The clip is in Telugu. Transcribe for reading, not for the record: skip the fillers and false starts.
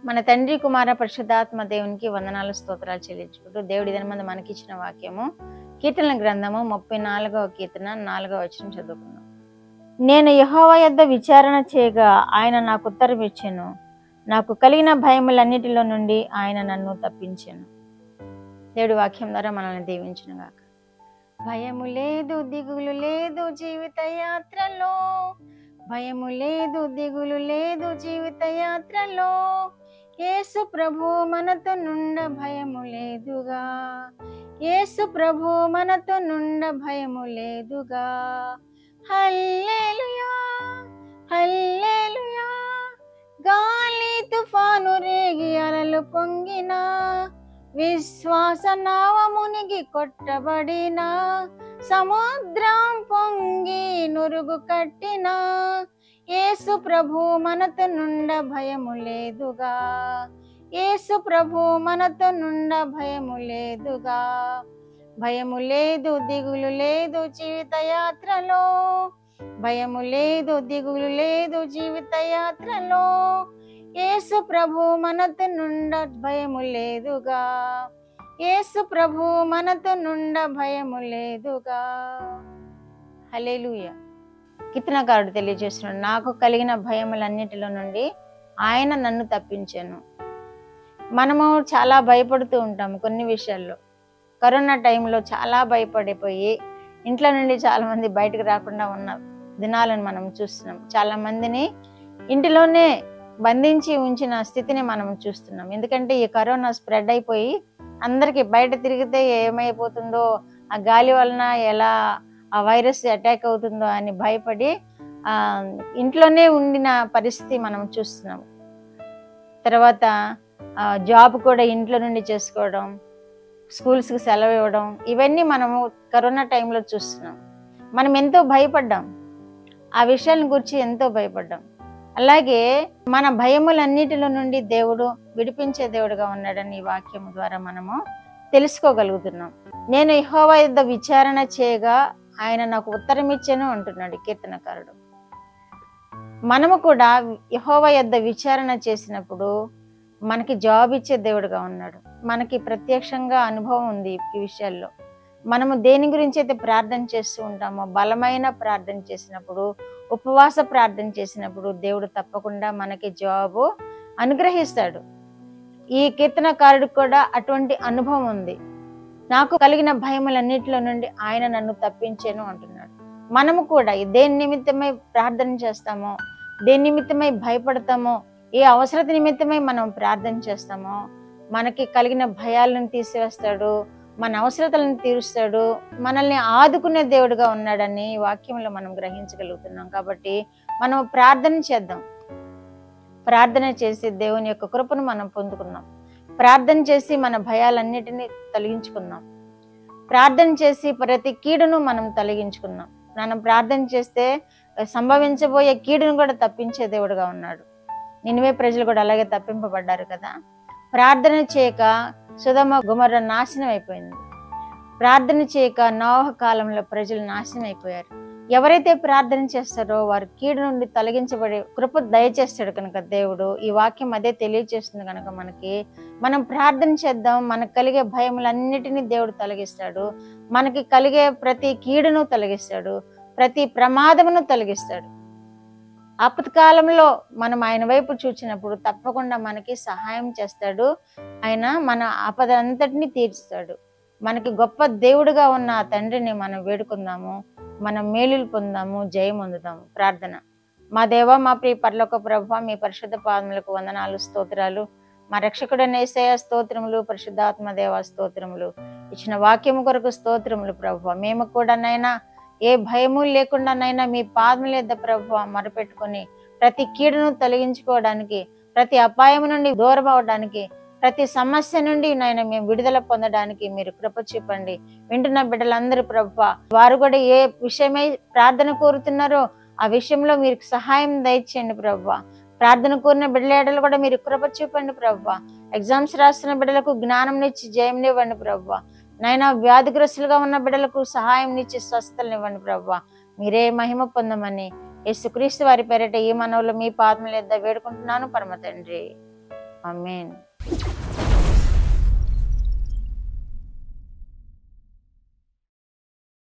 మన తండ్రి కుమార పరిశుద్ధాత్మ దేవునికి వందనాలు స్తోత్రాలు చెల్లించుకుంటూ దేవుడి దినమందు మనకిచ్చిన వాక్యము కీర్తనల గ్రంథము 34వ కీర్తన 4వ వచనం చదువుకున్నాం. నేను యెహోవా యొద్ద విచారణ చేయగా ఆయన నాకు ఉత్తరం ఇచ్చెను. నాకు కలిగిన భయములన్నిటిలో నుండి ఆయన నన్ను తప్పించెను. దేవుడి వాక్యం ద్వారా మనల్ని దీవించును గాక. భయము లేదు, దిగులు లేదు జీవిత యాత్రలో, భయము లేదు, దిగులు లేదు జీవిత యాత్రలో, యేసు ప్రభు మనతో నుండ భయము లేదుగా, యేసు ప్రభు మనతో నుండ భయము లేదుగా. హల్లెలూయా హల్లెలూయా. గాలి తుఫాను రేగి అలలు పొంగినా, విశ్వాస నావ మునిగి కొట్టబడిన, సముద్రం పొంగి నురుగు కట్టిన, యేసు ప్రభు మనతో నుండ భయము లేదుగా, యేసు ప్రభు మనతో నుండ భయము లేదుగా. భయము లేదు, దిగులు లేదు జీవిత యాత్రలో, భయము లేదు, దిగులు లేదు జీవిత యాత్రలో, యేసు ప్రభు మనతో నుండ భయము లేదుగా, యేసు ప్రభు మనతో నుండ భయము లేదుగా. హల్లెలూయా. కీర్తనకారుడు తెలియజేస్తున్నాడు, నాకు కలిగిన భయములన్నిటిలో నుండి ఆయన నన్ను తప్పించాను. మనము చాలా భయపడుతూ ఉంటాము కొన్ని విషయాల్లో. కరోనా టైంలో చాలా భయపడిపోయి ఇంట్లో నుండి చాలా మంది బయటకు రాకుండా ఉన్న దినాలను మనం చూస్తున్నాం. చాలా మందిని ఇంటిలోనే బంధించి ఉంచిన స్థితిని మనం చూస్తున్నాం. ఎందుకంటే ఈ కరోనా స్ప్రెడ్ అయిపోయి అందరికి బయట తిరిగితే ఏమైపోతుందో, ఆ గాలి వలన ఎలా ఆ వైరస్ అటాక్ అవుతుందో అని భయపడి ఇంట్లోనే ఉండిన పరిస్థితి మనం చూస్తున్నాం. తర్వాత జాబ్ కూడా ఇంట్లో నుండి చేసుకోవడం, స్కూల్స్కి సెలవు ఇవ్వడం, ఇవన్నీ మనము కరోనా టైంలో చూస్తున్నాం. మనం ఎంతో భయపడ్డాం, ఆ విషయాలను గురించి ఎంతో భయపడ్డాం. అలాగే మన భయములన్నిటిలో నుండి దేవుడు విడిపించే దేవుడుగా ఉన్నాడని ఈ వాక్యం ద్వారా మనము తెలుసుకోగలుగుతున్నాం. నేను యెహోవా యొద్ద విచారణ చేయగా ఆయన నాకు ఉత్తరం ఇచ్చెను అంటున్నాడు కీర్తనకారుడు. మనము కూడా యెహోవా యొద్ద విచారణ చేసినప్పుడు మనకి జాబ్ ఇచ్చే దేవుడుగా ఉన్నాడు. మనకి ప్రత్యక్షంగా అనుభవం ఉంది ఈ విషయాల్లో. మనము దేని గురించి అయితే ప్రార్థన చేస్తూ ఉంటామో, బలమైన ప్రార్థన చేసినప్పుడు, ఉపవాస ప్రార్థన చేసినప్పుడు దేవుడు తప్పకుండా మనకి జాబు అనుగ్రహిస్తాడు. ఈ కీర్తనకారుడికి కూడా అటువంటి అనుభవం ఉంది. నాకు కలిగిన భయములన్నిటిలో నుండి ఆయన నన్ను తప్పించాను అంటున్నాడు. మనము కూడా దేని నిమిత్తమై ప్రార్థన చేస్తామో, దేని నిమిత్తమై భయపడతామో, ఏ అవసరత నిమిత్తమై మనం ప్రార్థన చేస్తామో మనకి కలిగిన భయాలను తీసివేస్తాడు, మన అవసరతలను తీరుస్తాడు, మనల్ని ఆదుకునే దేవుడుగా ఉన్నాడని వాక్యంలో మనం గ్రహించగలుగుతున్నాం. కాబట్టి మనం ప్రార్థన చేద్దాం. ప్రార్థన చేసి దేవుని యొక్క కృపను మనం పొందుకుందాం. ప్రార్థన చేసి మన భయాలన్నిటినీ తొలగించుకుందాం. ప్రార్థన చేసి ప్రతి కీడును మనం తొలగించుకుందాం. మనం ప్రార్థన చేస్తే సంభవించబోయే కీడును కూడా తప్పించే దేవుడుగా ఉన్నాడు. నినివే ప్రజలు కూడా అలాగే తప్పింపబడ్డారు కదా. ప్రార్థన చేయక సొదొమ గొమొర్రా నాశనం అయిపోయింది. ప్రార్థన చేయక నోవహు కాలంలో ప్రజలు నాశనం అయిపోయారు. ఎవరైతే ప్రార్థన చేస్తారో వారు కీడు నుండి తొలగించబడే కృప దయచేస్తాడు కనుక దేవుడు ఈ వాక్యం అదే తెలియజేస్తుంది. కనుక మనం ప్రార్థన చేద్దాం. మనకు కలిగే భయములన్నిటినీ దేవుడు తొలగిస్తాడు. మనకి కలిగే ప్రతి కీడును తొలగిస్తాడు, ప్రతి ప్రమాదమును తొలగిస్తాడు. ఆపత్కాలంలో మనం ఆయన వైపు చూచినప్పుడు తప్పకుండా మనకి సహాయం చేస్తాడు. ఆయన మన ఆపద అంతటినీ తీర్చుతాడు. మనకి గొప్ప దేవుడుగా ఉన్న ఆ తండ్రిని మనం వేడుకుందాము, మనం మేలులు పొందాము, జయం పొందుదాము. ప్రార్థన. మా దేవా, మా ప్రియ పరలోక ప్రభువా, మీ పరిశుద్ధ పాదములకు వందనాలు, స్తోత్రాలు. మా రక్షకుడైన యేసయ్య స్తోత్రములు, పరిశుద్ధాత్మ దేవా స్తోత్రములు. ఇచ్చిన వాక్యము కొరకు స్తోత్రములు ప్రభువా. మేము కూడా నైనా ఏ భయము లేకుండానైనా మీ పాదముల యొద్ద ప్రభువా మొరపెట్టుకొని ప్రతి కీడును తొలగించుకోవడానికి, ప్రతి అపాయం నుండి దూరం అవడానికి, ప్రతి సమస్య నుండి నాయన మేము విడుదల పొందడానికి మీరు కృప చూపండి. వింటున్న బిడ్డలందరూ ప్రభువా, వారు కూడా ఏ విషయమై ప్రార్థన కోరుతున్నారో ఆ విషయంలో మీరు సహాయం దయచేయండి ప్రభువా. ప్రార్థన కోరిన బిడ్డల కూడా మీరు కృప చూపండి ప్రభువా. ఎగ్జామ్స్ రాస్తున్న బిడ్డలకు జ్ఞానం ఇచ్చి జయం ఇవ్వండి ప్రభువా. నైనా వ్యాధిగ్రస్తులుగా ఉన్న బిడ్డలకు సహాయం ఇచ్చి స్వస్థతలు ఇవ్వండి ప్రభువా. మీరే మహిమ పొందమని యేసుక్రీస్తు వారి పేరిట ఈ మనవులు మీ పాదముల యొద్ద వేడుకుంటున్నాను పరమ తండ్రి. ఆమేన్.